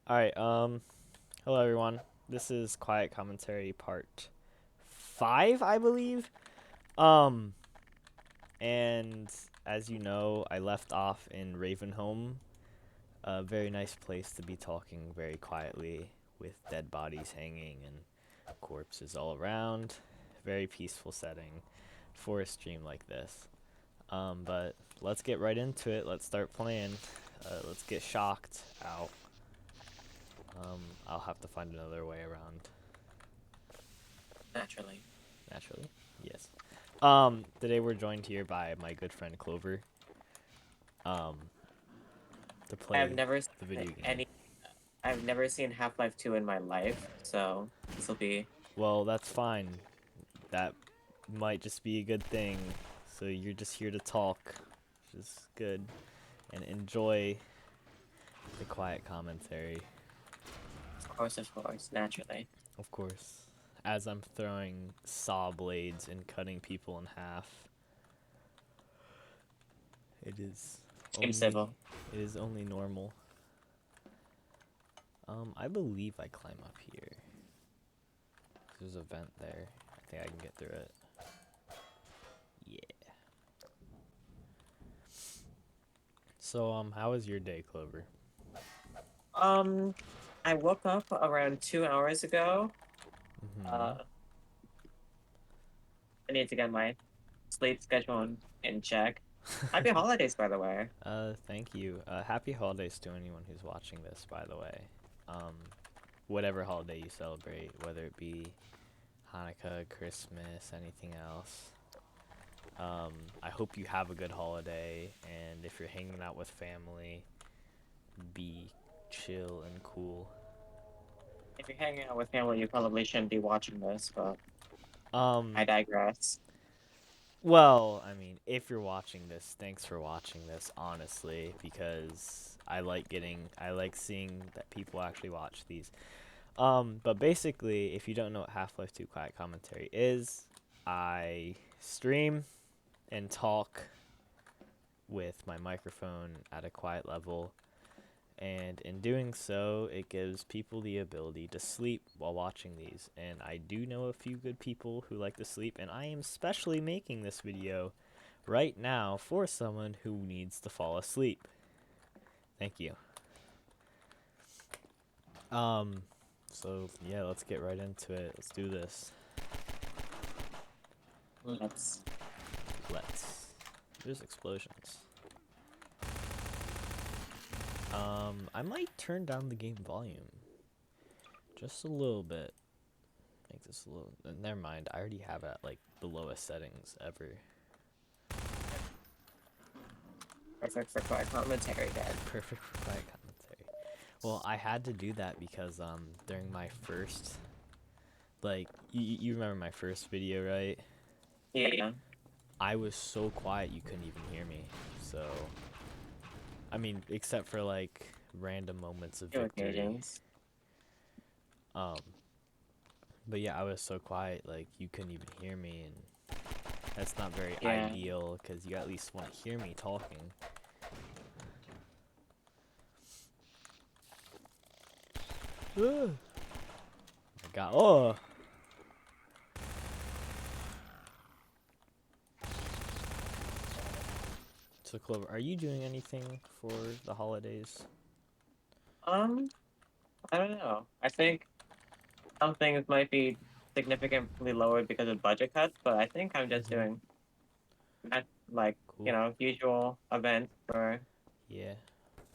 Alright, hello everyone. This is Quiet Commentary Part 5, I believe. Um, and as you know, I left off in Ravenholm, a very nice place to be talking very quietly with dead bodies hanging and corpses all around. Very peaceful setting for a stream like this. But let's get right into it. Let's start playing. Let's get shocked out. I'll have to find another way around. Naturally. Naturally, yes. Today we're joined here by my good friend Clover. Um, to I've play never the seen video game. any. I've never seen Half-Life 2 in my life, so this will be. Well, that's fine. That might just be a good thing. So you're just here to talk, which is good, and enjoy the quiet commentary, Of course, naturally. of course. As I'm throwing saw blades and cutting people in half, it is Team only Civil. it is only normal. I believe I climb up here. There's a vent there. I think I can get through it. Yeah. So, how was your day, Clover? Um, I woke up around 2 hours ago. Mm-hmm. Uh, I need to get my sleep schedule in check. Happy holidays, by the way. Thank you. Happy holidays to anyone who's watching this, by the way. Um, whatever holiday you celebrate, whether it be Hanukkah, Christmas, anything else. I hope you have a good holiday, and if you're hanging out with family, be chill and cool. If you're hanging out with family, you probably shouldn't be watching this, but Um, I digress. Well, I mean, if you're watching this, thanks for watching this, honestly, because I like seeing that people actually watch these. But basically, if you don't know what Half-Life 2 Quiet Commentary is, I stream and talk with my microphone at a quiet level, and in doing so, it gives people the ability to sleep while watching these. And I do know a few good people who like to sleep, and I am specially making this video right now for someone who needs to fall asleep. Thank you. Um, so yeah, let's get right into it. Let's do this. Let's. Let's. There's explosions. I might turn down the game volume just a little bit. Make this a little. Never mind. I already have it at like the lowest settings ever. Perfect for quiet commentary, then. Perfect for quiet commentary. Well, I had to do that because during my first, like, you remember my first video, right? Yeah. I was so quiet you couldn't even hear me. So, I mean, except for like random moments of Few victory. occasions. Um, but yeah, I was so quiet like you couldn't even hear me, and that's not very Yeah. ideal because you at least want to hear me talking. Oh my God! Oh. So Clover, are you doing anything for the holidays? Um, I don't know. I think some things might be significantly lowered because of budget cuts, but I think I'm just Mm-hmm. doing that, like, Cool. usual events for Yeah.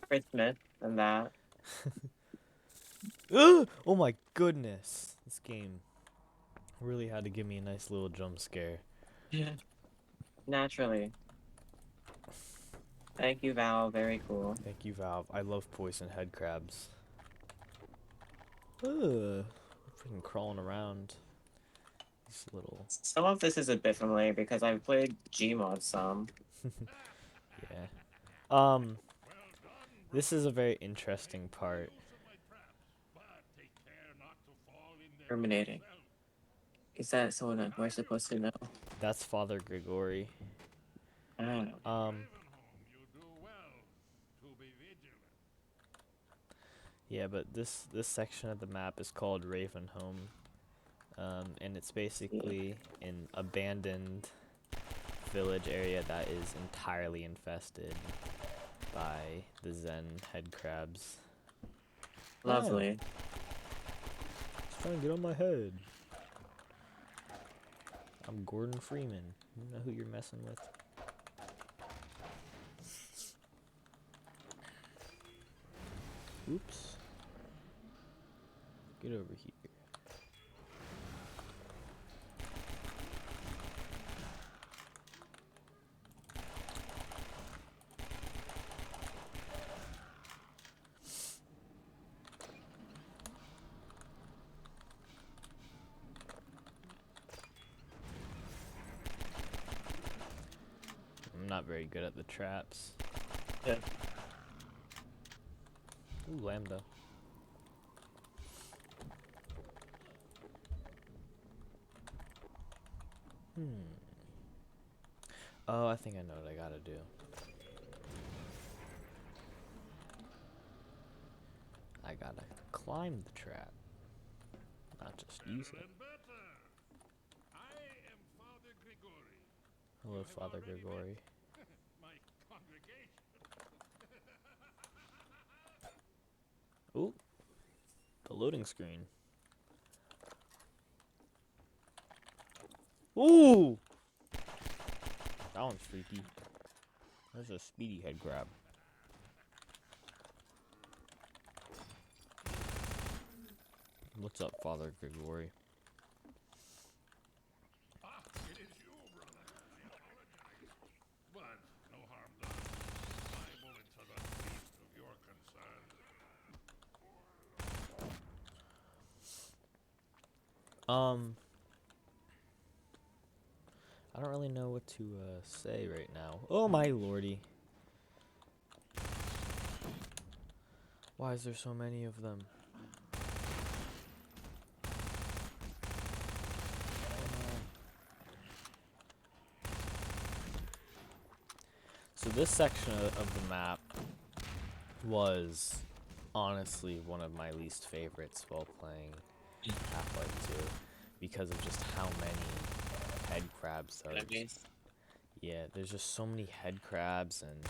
Christmas and that. Oh my goodness! This game really had to give me a nice little jump scare. Yeah. Naturally. Thank you, Val. Very cool. Thank you, Valve. I love poison head crabs. Ugh. Freaking crawling around. These little. Some of this is a bit familiar because I've played Gmod some. Yeah. Um. This is a very interesting part. Terminating. Is that someone that we're supposed to know? That's Father Grigori. I don't know. Um. Yeah, but this section of the map is called Ravenholm, and it's Yeah. basically an abandoned village area that is entirely infested by the Zen head crabs. Oh, Lovely. it's trying to get on my head. I'm Gordon Freeman. You know who you're messing with. Oops. Get over here. I'm not very good at the traps. Yeah. Ooh, Lambda. Oh, I think I know what I gotta do. I gotta climb the trap, not just use it. I am Father Grigori. Hello, You have Father already Grigori. met my congregation. Ooh, the loading screen. Ooh! That one's freaky. There's a speedy head grab. What's up, Father Grigori? Ah, it is you, brother. I apologize. But no harm done. Liable into the least of your concerns. I don't really know what to say right now. Oh my lordy. Why is there so many of them? So this section of the map was honestly one of my least favorites while playing Half-Life 2 because of just how many head crabs there are. Enemies. Yeah, there's just so many head crabs and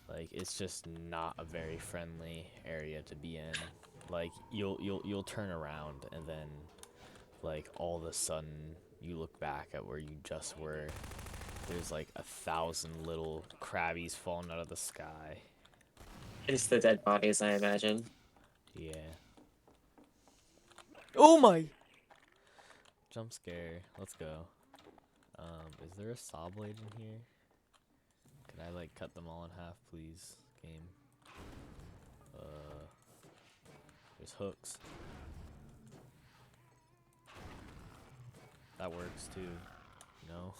like it's just not a very friendly area to be in. Like you'll turn around and then like all of a sudden you look back at where you just were. There's like 1,000 little crabbies falling out of the sky. It's the dead bodies, I imagine. Yeah. Oh my! Jump scare. Let's go. Is there a saw blade in here? Could I like cut them all in half, please? Game. There's hooks. That works too. No.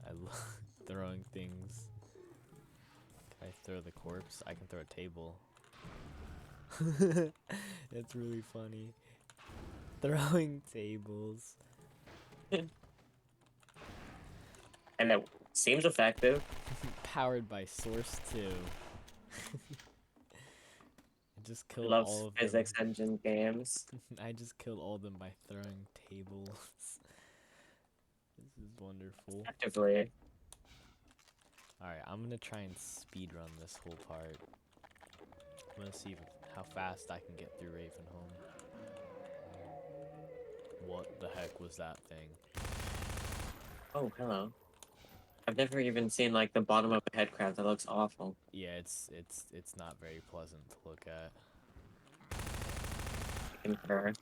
I love throwing things. Can I throw the corpse? I can throw a table. It's really funny. Throwing tables. And it seems effective. Powered by Source 2. I just I killed love all of them. physics engine games. I just killed all of them by throwing tables. This is wonderful. Actively. Alright, I'm gonna try and speedrun this whole part. I'm gonna see how fast I can get through Ravenholm. What the heck was that thing? Oh, hello. I've never even seen like the bottom of a head crab. That looks awful. Yeah, it's not very pleasant to look at. I concur.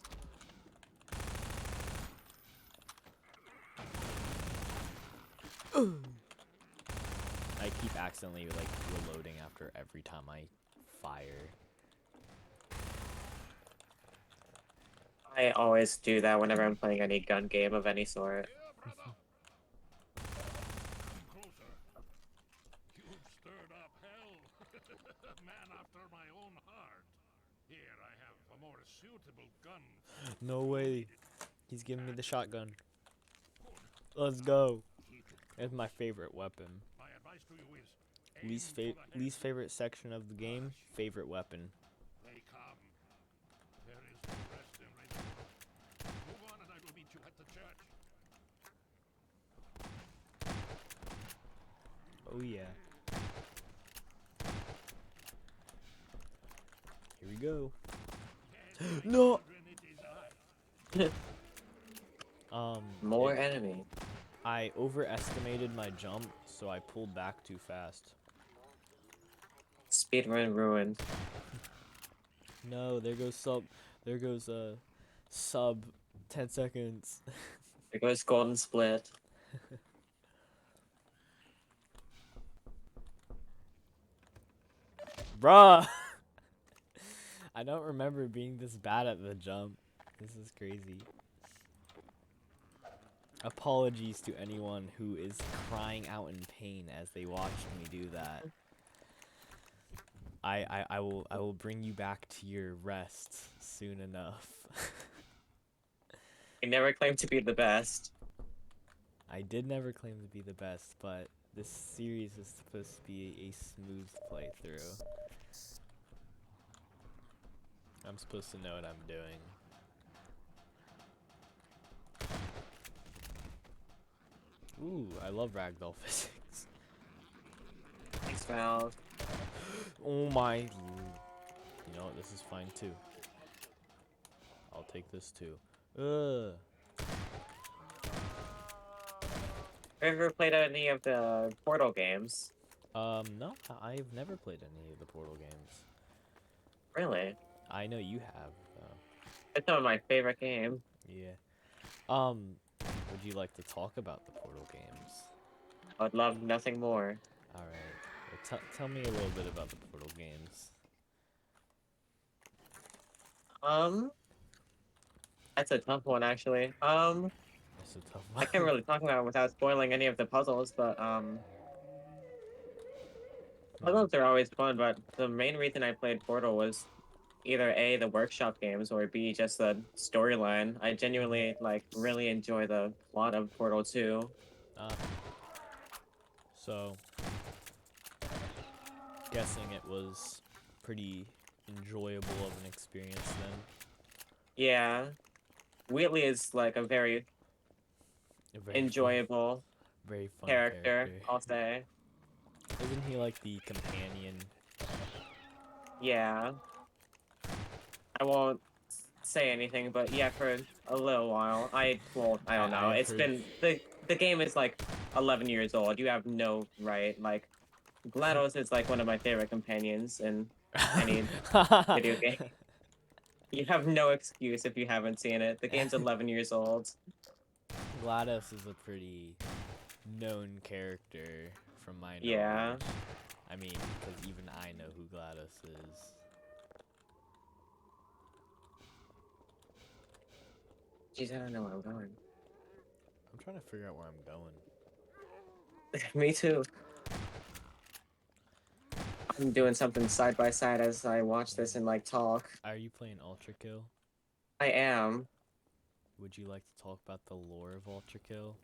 I keep accidentally like reloading after every time I fire. I always do that whenever I'm playing any gun game of any sort. Here, brother. Come closer. You've stirred up hell. A man after my own heart. Here, I have a more suitable gun. No way. He's giving me the shotgun. Let's go. It's my favorite weapon. My advice to you is aim for the head. Least favorite section of the game, favorite weapon. Then Oh yeah. Here we go. No. More it- enemy. I overestimated my jump, so I pulled back too fast. Speedrun ruined. No, there goes sub. There goes sub 10 seconds. There goes Golden Split. Bruh. I don't remember being this bad at the jump. This is crazy. Apologies to anyone who is crying out in pain as they watched me do that. I will bring you back to your rest soon enough. He never claimed to be the best. I did never claim to be the best, but this series is supposed to be a smooth playthrough. I'm supposed to know what I'm doing. Ooh, I love ragdoll physics. Thanks, Valve. Oh my. You know what? This is fine too. I'll take this too. Ugh. Have you ever played any of the Portal games? No, I've never played any of the Portal games. Really? I know you have, though. It's one of my favorite games. Yeah. Would you like to talk about the Portal games? I would love nothing more. Alright. Well, tell me a little bit about the Portal games. That's a tough one, actually. That's a tough I one. can't really talk about it without spoiling any of the puzzles, but, puzzles are always fun, but the main reason I played Portal was either A, the workshop games, or B, just the storyline. I genuinely, like, really enjoy the plot of Portal 2. So, guessing it was pretty enjoyable of an experience then. Yeah. Wheatley is, like, a very A very enjoyable very fun character, I'll say. Isn't he like the companion? Yeah. I won't say anything, but yeah, for a little while. I don't know. I've It's heard. been the game is like 11 years old. You have no right. Like GLaDOS is like one of my favorite companions in any video game. You have no excuse if you haven't seen it. The game's 11 years old. GLaDOS is a pretty known character from my knowledge. Yeah. I mean, because even I know who GLaDOS is. Jeez, I don't know where I'm going. I'm trying to figure out where I'm going. Me too. I'm doing something side by side as I watch this and like talk. Are you playing Ultra Kill? I am. Would you like to talk about the lore of Ultra Kill?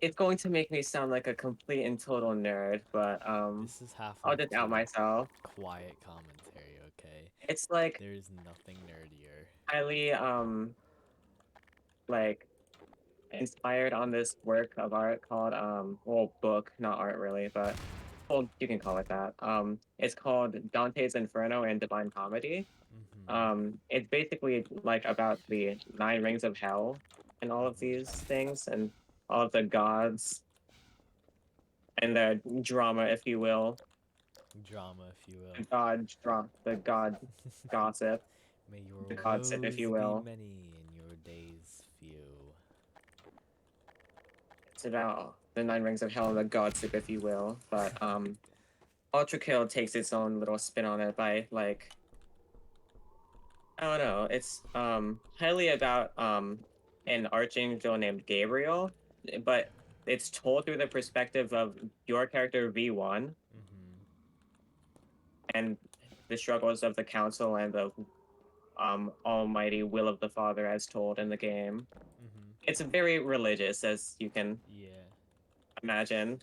It's going to make me sound like a complete and total nerd, but This is half. I'll just out myself. Quiet commentary, okay? It's like There's nothing nerdier. highly like inspired on this work of art called well, book, not art really, but well, you can call it that. It's called Dante's Inferno and Divine Comedy. It's basically like about the nine rings of hell and all of these things and all of the gods and the drama, if you will. Drama, if you will. The god gossip. May your the gossip, if you will. be many and your days few. It's about the nine rings of hell and the gossip, if you will. But Ultra Kill takes its own little spin on it by like I don't know. It's highly about an archangel named Gabriel, but it's told through the perspective of your character V1 and the struggles of the council and the almighty will of the Father as told in the game. It's very religious, as you can imagine.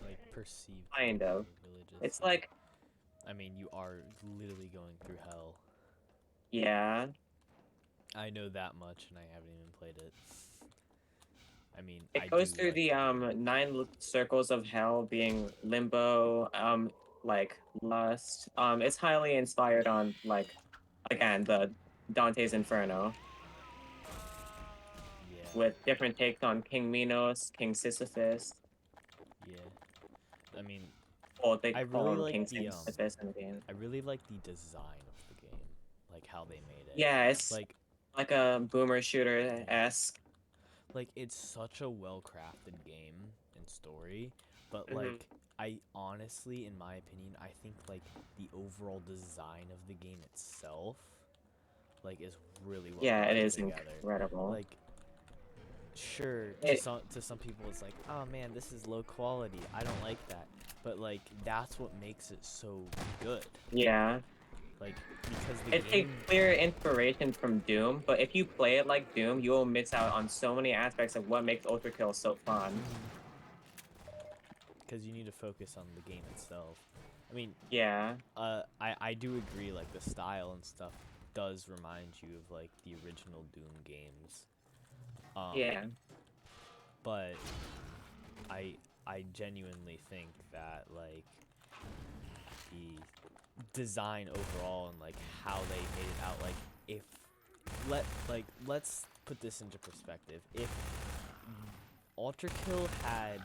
Like perceived. Kind of. Religious. It's like I mean, you are literally going through hell. yeah. I know that much, and I haven't even played it. I mean, I It goes do through like the game. circles of hell, being limbo, like lust. It's highly inspired on like, again, the Dante's Inferno, Yeah, with different takes on King Minos, King Sisyphus. yeah. I mean, Well, they I call really him like King the Sisyphus in the game. I really like the design of the game, like how they made it. Yeah, it's Like, like a boomer shooter esque. it's such a well-crafted game and story, but Hmm. like I honestly, in my opinion, I think like the overall design of the game itself like is really well Yeah, it put is together. incredible. Like, sure, It, to some people it's like, oh man, this is low quality, I don't like that, but like that's what makes it so good. yeah, Like, because the it takes game, clear inspiration from Doom, but if you play it like Doom, you will miss out on so many aspects of what makes Ultra Kill so fun. because you need to focus on the game itself. I mean, Yeah, I do agree, like the style and stuff does remind you of like the original Doom games. Um, yeah. but I I genuinely think that like the design overall and like how they made it out, like if let's put this into perspective. If Ultra Kill had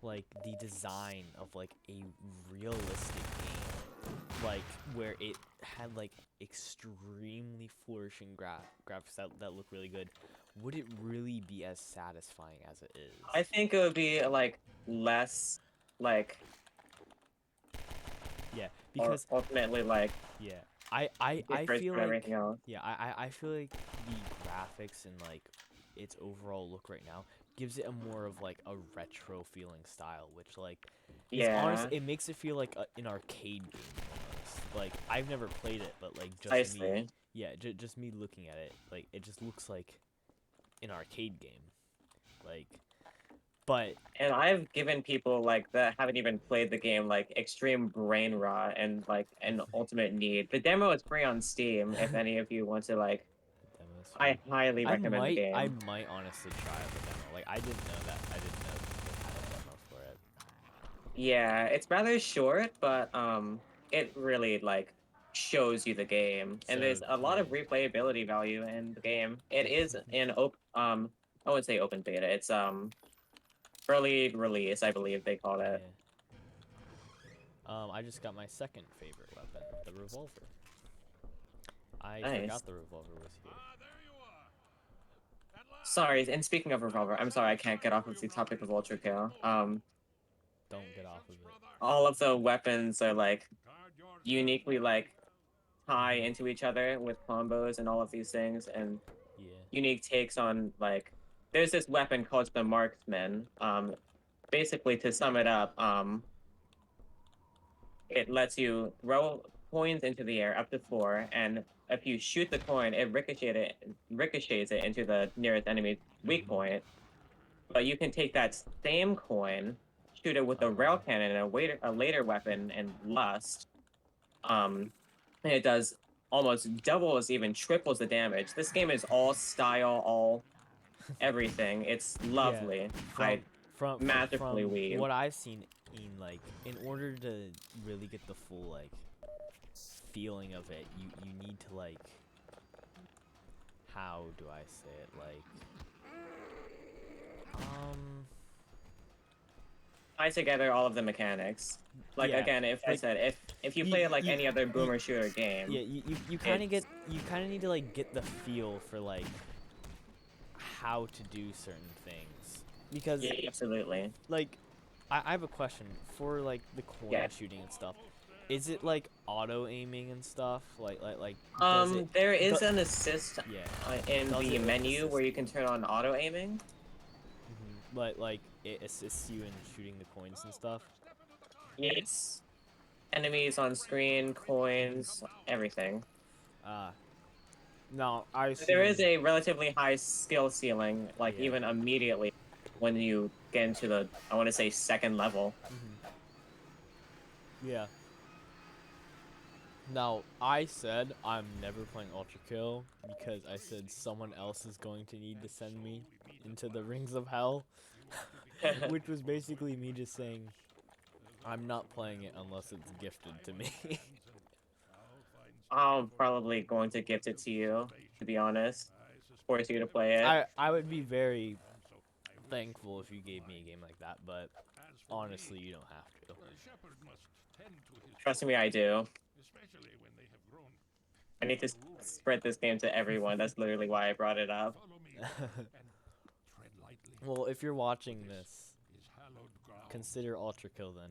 like the design of like a realistic game, like where it had like extremely flourishing graphics that look really good, would it really be as satisfying as it I is? think it would be like less, like, Yeah, or because ultimately like yeah, I different feel from everything like else. yeah, I feel like the graphics and like its overall look right now gives it a more of like a retro feeling style, which like is honest. Yeah, It makes it feel like an arcade game almost. Like I've never played it, but like just me, precisely. yeah, just me looking at it, like it just looks like an arcade game. Like, but And I've given people like that haven't even played the game like extreme brain rot and like an ultimate need. The demo is free on Steam if any of you want to like. demos I free. highly recommend the I game. might honestly try out the demo. Like I didn't know that. I didn't know they had a demo for it. Yeah, it's rather short, but it really like shows you the game, and So there's a lot yeah, of replayability value in the game. It is in I would say open beta. It's early release, I believe they call it. yeah. I just got my second favorite weapon, the revolver. I Nice. forgot the revolver was here. Ah, there you are. At last. Sorry, and speaking of I've Revolver, I'm been sorry I waiting can't get off for of you the topic of brothers Ultra since the Kill. moment. Don't get off of Patience, it. brother. All of the weapons are like Guard your head uniquely well. like tie into each other with combos and all of these things, and Yeah. unique takes on like there's this weapon called the Marksman. Basically to sum it up, it lets you throw coins into the air up to four, and if you shoot the coin, it ricochets it into the nearest enemy weak point. But you can take that same coin, shoot it with a rail Uh, cannon and a later weapon and Lust. And it does almost doubles, even triples the damage. This game is all style, all everything. It's yeah. lovely. I From magically from weave. what I've seen, in like in order to really get the full like feeling of it, you need to like, how do I say it, like Tie together all of the mechanics. Like yeah, again, if I like said if you you play it like you, any other you boomer shooter game, yeah, you kind of it's get, you kind of need to like get the feel for like how to do certain things, because yeah, absolutely. like I have a question for like the coin Yeah. shooting and stuff. Is it like auto aiming and stuff? Like does it There do, is an assist yeah, in does the it like menu assist where you you? can turn on auto aiming. But like it assists you in shooting the coins and stuff. Yes. Enemies on screen, coins, everything. Uh no, I There assume is a relatively high skill ceiling, like yeah. even immediately when you get into the, I want to say, second level. Yeah. Now, I said I'm never playing Ultra Kill because I said someone else is going to need to send me into the rings of hell, which was basically me just saying I'm not playing it unless it's gifted to me. I'm probably going to gift it to you, to be honest. Force you to play it. I would be very thankful if you gave me a game like that, but honestly, you don't have to. Trust me, I do. Especially when they have grown. I need to spread this game to everyone. That's literally why I brought it up. Follow me and tread lightly. Well, if you're watching this, Is hallowed ground. consider Ultra Kill then.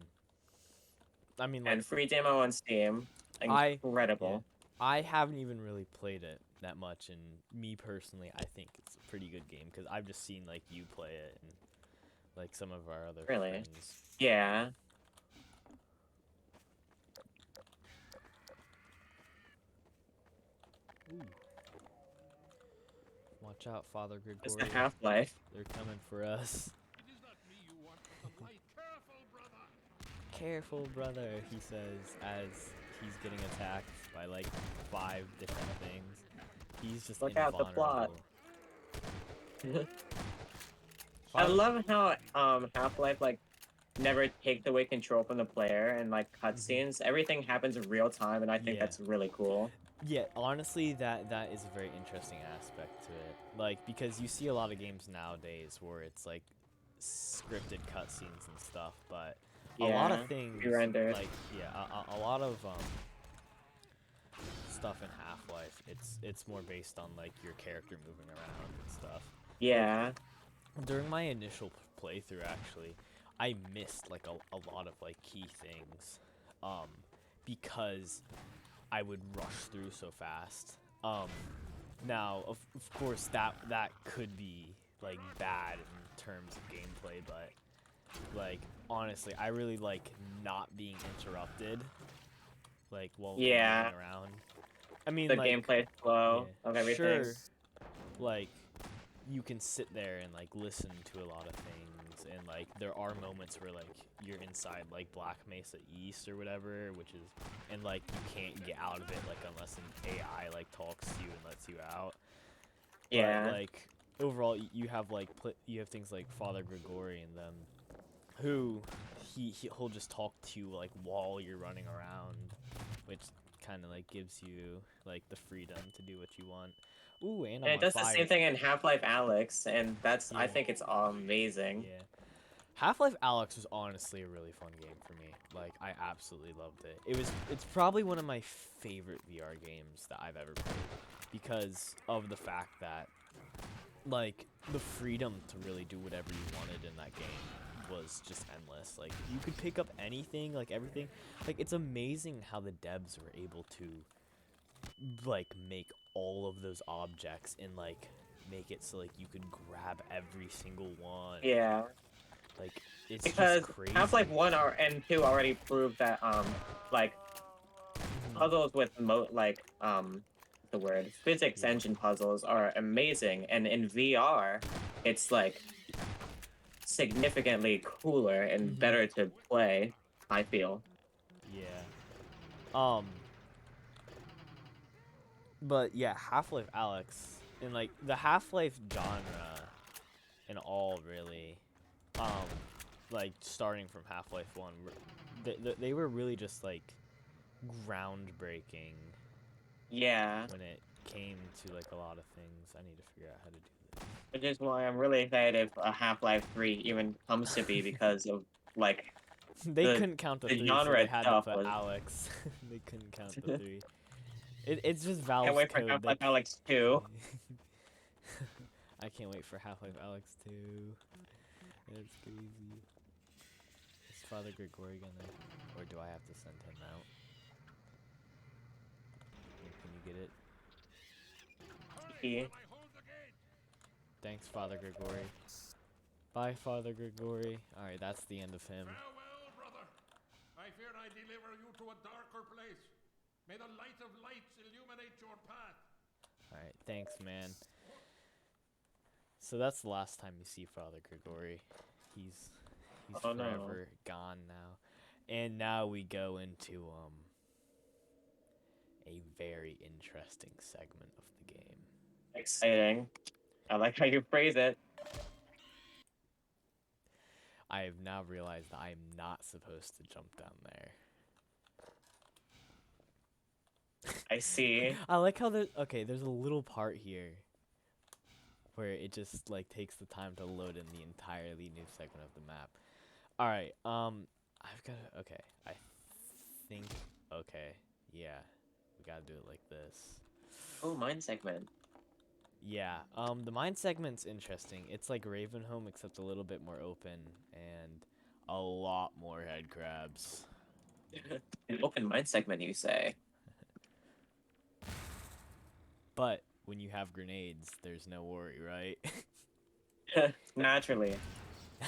I mean, like, And free demo on Steam. I- Incredible. I haven't even really played it that much, and me personally, I think it's a pretty good game because I've just seen like you play it and like some of our other Really? friends. Yeah. Ooh. Watch out, Father It's Gregory. the Half-Life. They're coming for us. It is not me you want. The light. Careful, brother. Careful, brother, he says as he's getting attacked by like 5 different things. He's just Look out, the plot. invulnerable. I Father- love how Half-Life like never takes away control from the player and like cutscenes. Everything happens in real time, and I think Yeah. that's really cool. Yeah, honestly, that is a very interesting aspect to it. Like, because you see a lot of games nowadays where it's like scripted cutscenes and stuff, but a lot Yeah, of things, pre-rendered. like a lot of stuff in Half-Life, it's more based on like your character moving around and stuff. Yeah. During my initial playthrough, actually, I missed like a lot of like key things, because I would rush through so fast. Now, of course, that could be like bad in terms of gameplay, but like honestly, I really like not being interrupted, like while Yeah. moving around. I mean, The like, gameplay flow yeah, of everything. sure, like you can sit there and like listen to a lot of things, and like there are moments where like you're inside like Black Mesa East or whatever, which is, and like you can't get out of it like unless an AI like talks to you and lets you out. Yeah. But, like overall, you have like you have things like Father Gregory and them, who he'll just talk to you like while you're running around, which kind of like gives you like the freedom to do what you want. Ooh, and I'm And it on does fire. the same thing in Half-Life Alyx, and that's I Yeah. think it's amazing. Yeah. Half-Life Alyx was honestly a really fun game for me. Like, I absolutely loved it. It's probably one of my favorite VR games that I've ever played because of the fact that, like, the freedom to really do whatever you wanted in that game was just endless. Like, you could pick up anything, like, everything. Like, it's amazing how the devs were able to, like, make all of those objects and, like, make it so, like, you could grab every single one. Yeah. Like, it's Because just crazy. Half-Life 1 and 2 already proved that like puzzles with the word physics Yeah. engine puzzles are amazing, and in VR it's like significantly cooler and Mhm. better to play, I feel. Yeah. But yeah, Half-Life Alyx and like the Half-Life genre in all really, like starting from Half-Life 1, they were really just like groundbreaking Yeah, when it came to like a lot of things. I need to figure out how to do this. which is why I'm really excited if a Half-Life 3 even comes to be, because of like They The- couldn't count the the 3, so genre they had to itself put was- Alex. They couldn't count the 3. It's just Valve's can't wait for code Half-Life that Alyx 2. I can't wait for Half-Life Alyx 2. That's crazy. Is Father Gregory gonna, or do I have to send him out? Can you get it? He- I hold the gate. Thanks, Father Gregory. Bye, Father Gregory. Alright, that's the end of him. Farewell, brother. I fear I deliver you to a darker place. May the light of lights illuminate your path. Alright, thanks, man. So that's the last time you see Father Gregory. He's Oh, no. forever gone now. And now we go into a very interesting segment of the game. Exciting. I like how you phrase it. I have now realized that I am not supposed to jump down there. I see. I like how there's a little part here where it just like takes the time to load in the entirely new segment of the map. All right, I've got to, okay. I think okay, yeah, we gotta do it like this. Oh, mine segment. Yeah, the mine segment's interesting. It's like Ravenholm except a little bit more open and a lot more head crabs. An open mind segment, you say? But when you have grenades, there's no worry, right? Naturally. I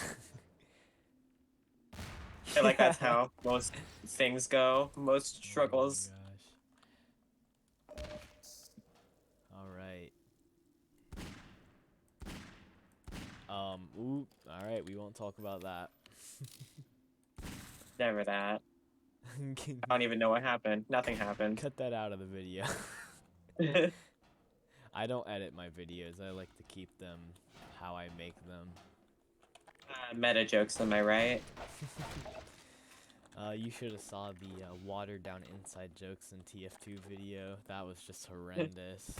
feel like that's how most things go. Most struggles. Oh my gosh. All right. Ooh, all right, we won't talk about that. Never that. I don't even know what happened. Nothing happened. Cut that out of the video. I don't edit my videos. I like to keep them how I make them. Meta jokes, am I right? You should have saw the watered down inside jokes in TF2 video. That was just horrendous.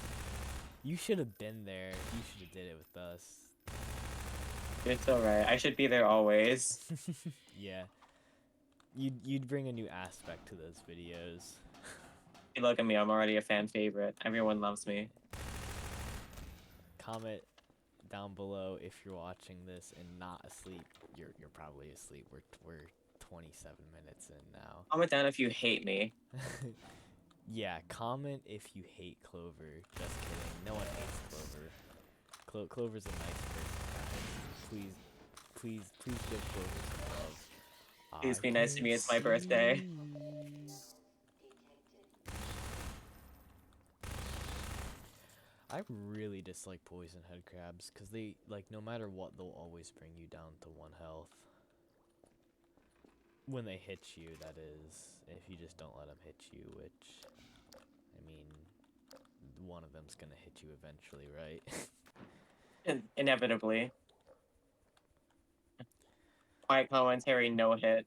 You should have been there. You should have did it with us. It's alright. I should be there always. Yeah. You'd bring a new aspect to those videos. Hey, look at me. I'm already a fan favorite. Everyone loves me. Comment down below if you're watching this and not asleep. You're probably asleep. We're 27 minutes in now. Comment down if you hate me. Yeah, comment if you hate Clover. Just kidding. No one hates Clover. Clover's a nice person, guys. Please give Clover some love. Please I be nice to me. can It's my birthday. see. I really dislike poison head crabs because they, like, no matter what, they'll always bring you down to 1 health. When they hit you, that is. If you just don't let them hit you, which, I mean, one of them's gonna hit you eventually, right? Inevitably. Quiet commentary, no hit.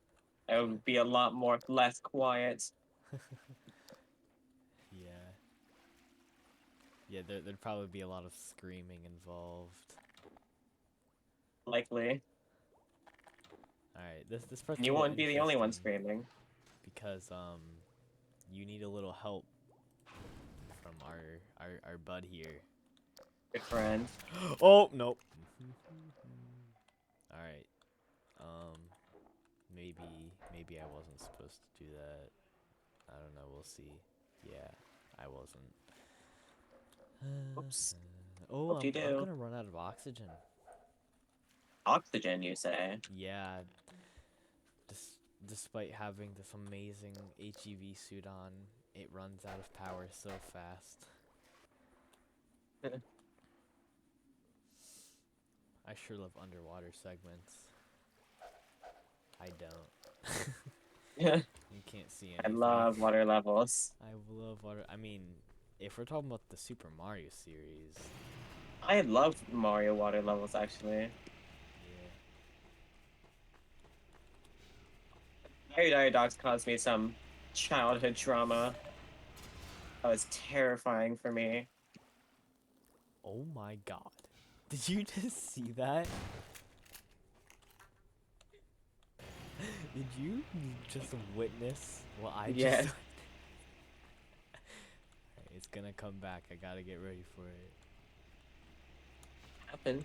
I would be a lot more less quiet. Yeah. Yeah, there'd probably be a lot of screaming involved. Likely. Alright, this part's And you a little won't be the only one interesting screaming. because you need a little help from our bud here. Good friend. Oh nope. Alright. Maybe I wasn't supposed to do that. I don't know, we'll see. Yeah, I wasn't. Oops. Oh, Whooped you I'm do. gonna run out of oxygen. Oxygen, you say? Yeah. Despite having this amazing HEV suit on, it runs out of power so fast. I sure love underwater segments. I don't. Yeah. You can't see I anything. love water levels. I love water. I mean, if we're talking about the Super Mario series, I love Mario water levels, actually. yeah. Fairy Dire Dogs caused me some childhood trauma. That was terrifying for me. Oh my god. Did you just see that? Did you just witness what I Yes. just It's gonna come back. I gotta get ready for it. Happened.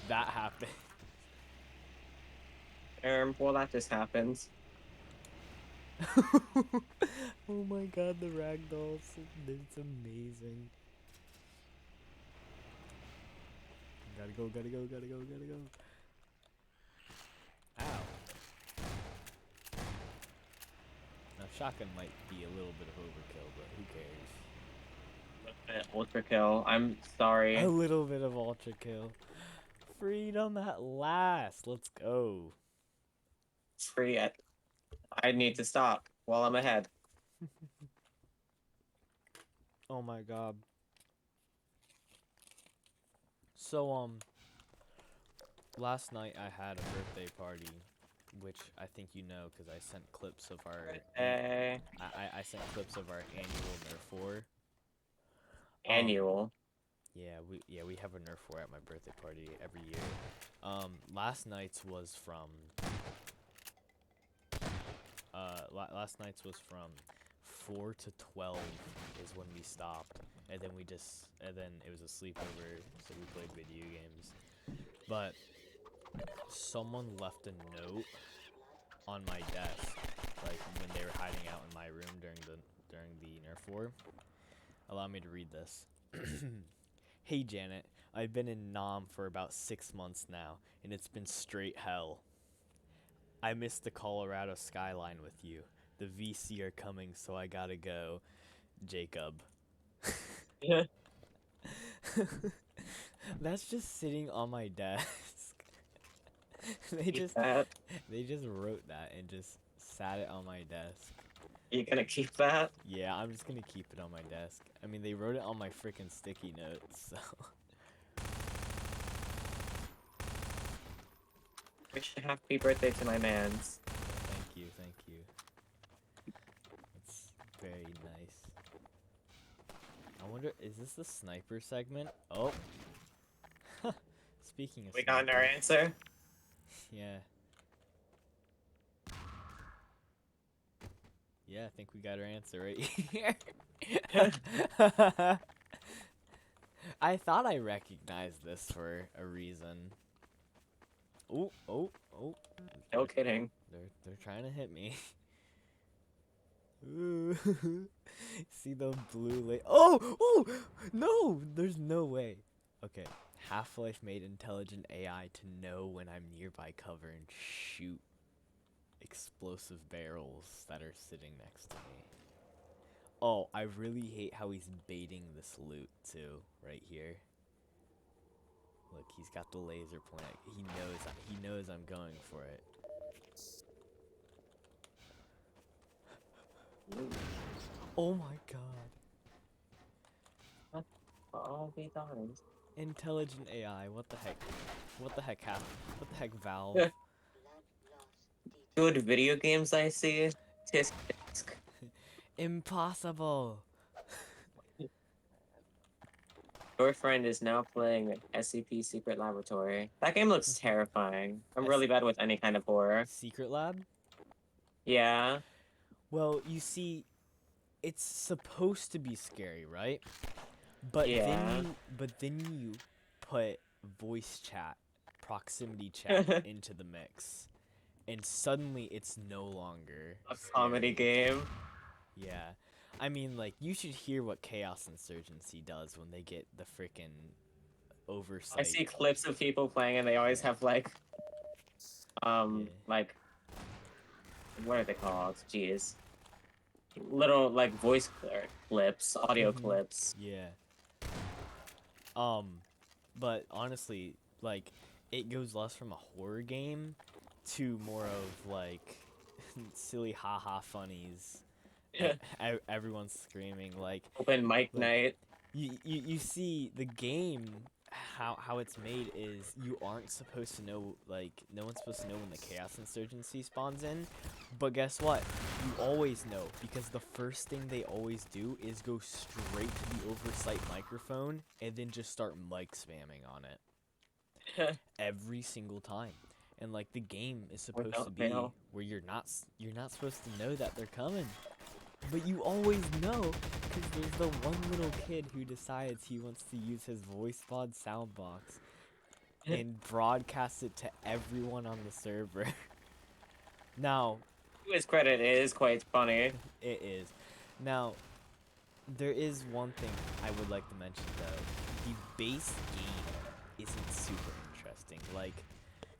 That happened. Well, that just happened. Oh my god, the ragdolls. It's amazing. Gotta go, gotta go, gotta go, gotta go. Ow. Now, shotgun might be a little bit of overkill, but who cares? Ultra kill. I'm sorry. A little bit of ultra kill. Freedom at last. Let's go. Free it. I need to stop while I'm ahead. Oh my god. So last night I had a birthday party, which I think you know because I sent clips of our I sent clips of our annual Nerf war. Annual. Yeah, we have a Nerf war at my birthday party every year. Last night's was from last night's was from 4 to 12 is when we stopped, and then it was a sleepover, so we played video games. But someone left a note on my desk, like when they were hiding out in my room during the Nerf war. Allow me to read this. Hey Janet, I've been in Nam for about 6 months now, and it's been straight hell. I missed the Colorado skyline with you. The VC are coming, so I gotta go. Jacob. Yeah. That's just sitting on my desk. they Keep just that. they just wrote that and just sat it on my desk. You gonna keep that? Yeah, I'm just gonna keep it on my desk. I mean, they wrote it on my freaking sticky notes, so. Wish a happy birthday to my mans. Thank you, thank you. It's very nice. I wonder, is this the sniper segment? Oh. Speaking of We got our sniper, answer. yeah. Yeah, I think we got our answer right here. I thought I recognized this for a reason. Oh, oh, oh. No kidding. They're trying to hit me. Ooh. See the blue light. Oh, oh, no, there's no way. Okay, Half-Life made intelligent AI to know when I'm nearby cover and shoot explosive barrels that are sitting next to me. Oh, I really hate how he's baiting this loot too, right here. Look, he's got the laser point. He knows I'm going for it. Oh my god. All be done. Intelligent AI, what the heck? What the heck what the heck, Valve? Yeah. Good video games I see. Tisk tisk. Impossible! Your friend is now playing SCP Secret Laboratory. That game looks terrifying. I'm S- really bad with any kind of horror. Secret Lab? Yeah. Well, you see, it's supposed to be scary, right? But Yeah. then you put voice chat, proximity chat into the mix, and suddenly it's no longer A comedy scary. game. Yeah. I mean, like, you should hear what Chaos Insurgency does when they get the frickin' oversight. I see clips of people playing and they always have like like what are they called? Jeez. Little like voice clips, audio Mhm. clips. Yeah. But honestly, like, it goes less from a horror game to more of like silly haha funnies. Everyone's screaming like Open mic like night. you see the game how it's made is you aren't supposed to know, like, no one's supposed to know when the Chaos Insurgency spawns in, but guess what, you always know because the first thing they always do is go straight to the oversight microphone and then just start mic spamming on it every single time. And like the game is supposed to Without be fail. where you're not supposed to know that they're coming, but you always know, because there's the one little kid who decides he wants to use his voice pod soundbox and broadcast it to everyone on the server. Now, To his credit, it is quite funny. it is. Now, there is one thing I would like to mention though. The base game isn't super interesting. Like,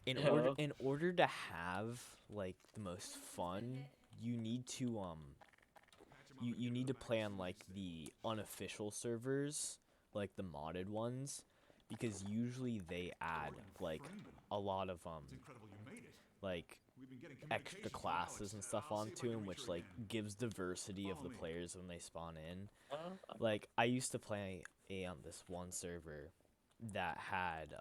No. in order to have like the most fun, you need to you need to play on like the unofficial servers, like the modded ones, because usually they add like a lot of like extra classes and stuff onto him, which like gives diversity of the players when they spawn in. Like I used to play this one server that had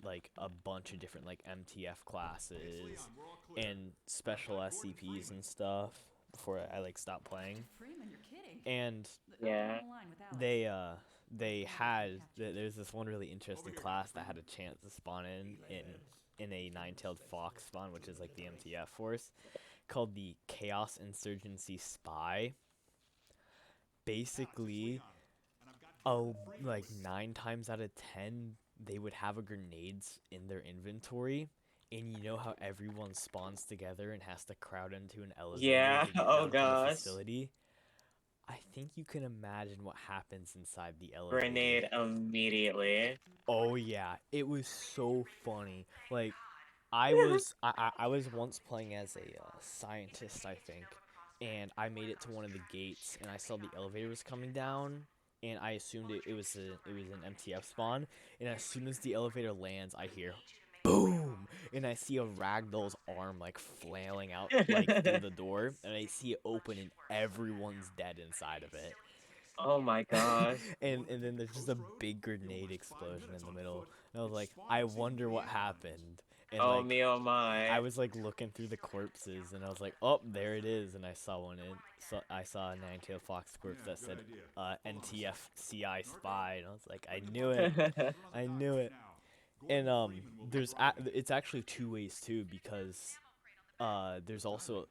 like a bunch of different like MTF classes and special SCPs and stuff before I like stopped playing. Freeman, you're kidding. And Yeah. they had there's this one really interesting class that had a chance to spawn in a nine-tailed fox spawn, which is like the MTF force, called the Chaos Insurgency Spy. Basically, like 9 times out of 10 they would have a grenades in their inventory, and you know how everyone spawns together and has to crowd into an elevator Yeah, to get oh down to the gosh. facility. I think you can imagine what happens inside the elevator. Grenade immediately. Oh yeah, it was so funny. Like, I was once playing as a scientist, I think, and I made it to one of the gates, and I saw the elevator was coming down, and I assumed it was an MTF spawn. And as soon as the elevator lands, I hear boom, and I see a ragdoll's arm like flailing out like through the door, and I see it open, and everyone's dead inside of it. Oh my gosh. and then there's just a big grenade explosion in the middle. And I was like, I wonder what happened. And Oh like, me, oh my. I was like looking through the corpses, and I was like, oh, there it is. And I saw one in. So I saw a nine-tailed fox corpse that said NTF CI spy, and I was like, I knew it. I knew it. And it's actually 2 ways too, because there's also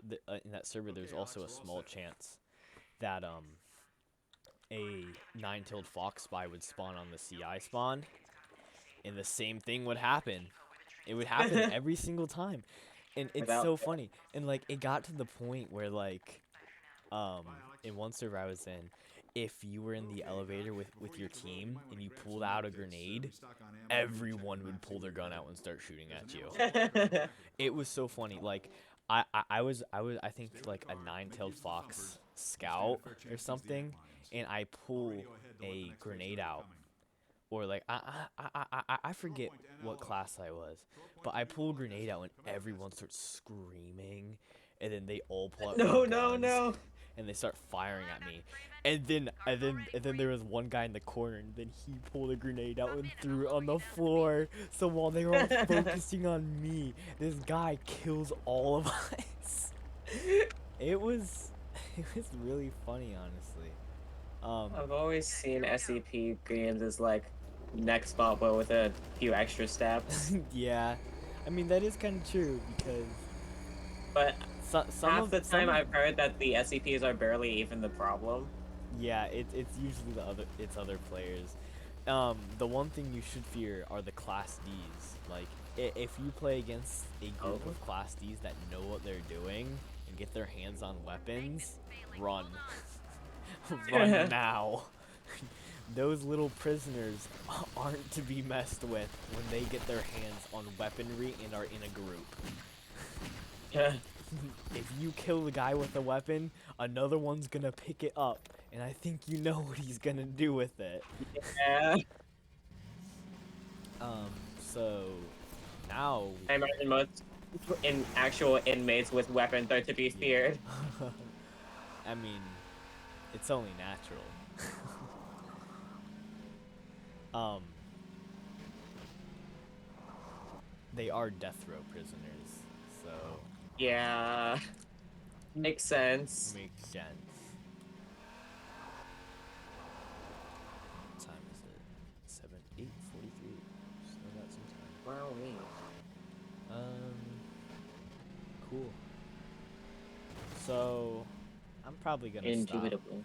in that server there's also a small chance that a nine-tailed fox spy would spawn on the CI spawn, and the same thing would happen. It would happen every single time, and it's so funny. And like it got to the point where like in one server I was in, if you were in the elevator with your team and you pulled out a grenade, everyone would pull their gun out and start shooting at you. It was so funny. Like I was I think like a nine-tailed fox scout or something, and I pull a grenade out, or like I forget what class I was, but I pull a grenade out and everyone starts screaming, and then they all pull out No, their no, guns, no. and they start firing at me. And then there was one guy in the corner, and then he pulled a grenade out and threw it on the floor. So while they were all focusing on me, this guy kills all of us. It was really funny, honestly. I've always seen SCP games as like next spot, but with a few extra steps. Yeah, I mean that is kind of true, because But some half of the time some of- I've heard that the SCPs are barely even the problem. Yeah, it's usually other players. The one thing you should fear are the Class Ds. Like, if you play against a group of Class Ds that know what they're doing and get their hands on weapons, run. Run now. Those little prisoners aren't to be messed with when they get their hands on weaponry and are in a group. If you kill the guy with the weapon, another one's gonna pick it up, and I think you know what he's gonna do with it. Yeah. So now I imagine most actual inmates with weapons are to be feared. I mean, it's only natural. They are death row prisoners, so Yeah. Makes sense. makes sense. What time is it? 8:43. Still got some time. Wow, me. Cool. So, I'm probably gonna stop. Indubitably.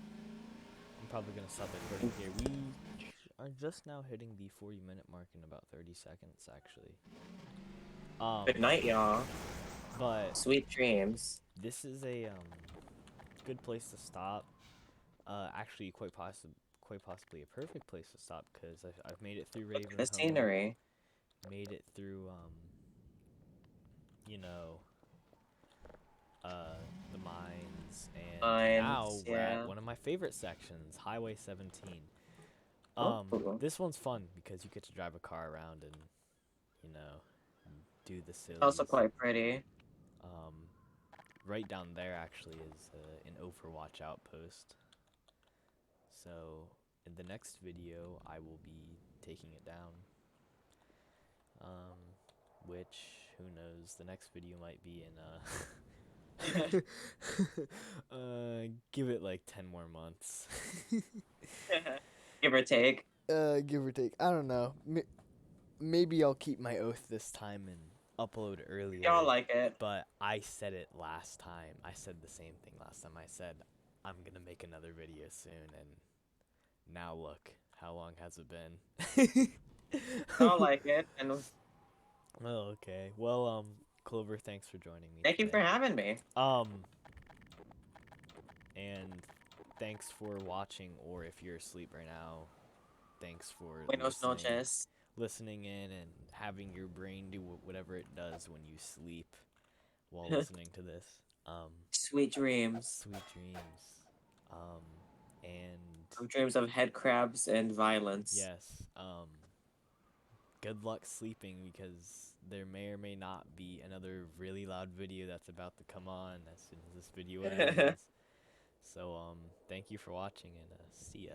I'm probably gonna stop recording here. We are just now hitting the 40-minute mark in about 30 seconds, actually. Good night, y'all. But Sweet dreams. this is a good place to stop. Actually, quite possibly a perfect place to stop, because I've made it through Ravenholm. The scenery. Made it through you know, the mines, and now Mines, we're yeah. at one of my favorite sections, Highway 17. Oh. This one's fun because you get to drive a car around and, you know, do the silly. Also quite pretty. Right down there actually is an Overwatch outpost. So in the next video, I will be taking it down. Which, who knows, the next video might be in give it like 10 more months. Give or take. Give or take. I don't know. Maybe I'll keep my oath this time and upload earlier. Y'all like it. But I said it last time. I said the same thing last time. I said I'm gonna make another video soon, and now look, how long has it been? Y'all like it, and Oh, okay. Well, Clover, thanks for joining me. thank you for today. having me. And thanks for watching, or if you're asleep right now, thanks for Buenos noches. listening in and having your brain do whatever it does when you sleep while listening to this. Sweet dreams. Sweet dreams. And Dreams of head crabs and violence. yes, good luck sleeping, because there may or may not be another really loud video that's about to come on as soon as this video ends. So, thank you for watching, and see ya.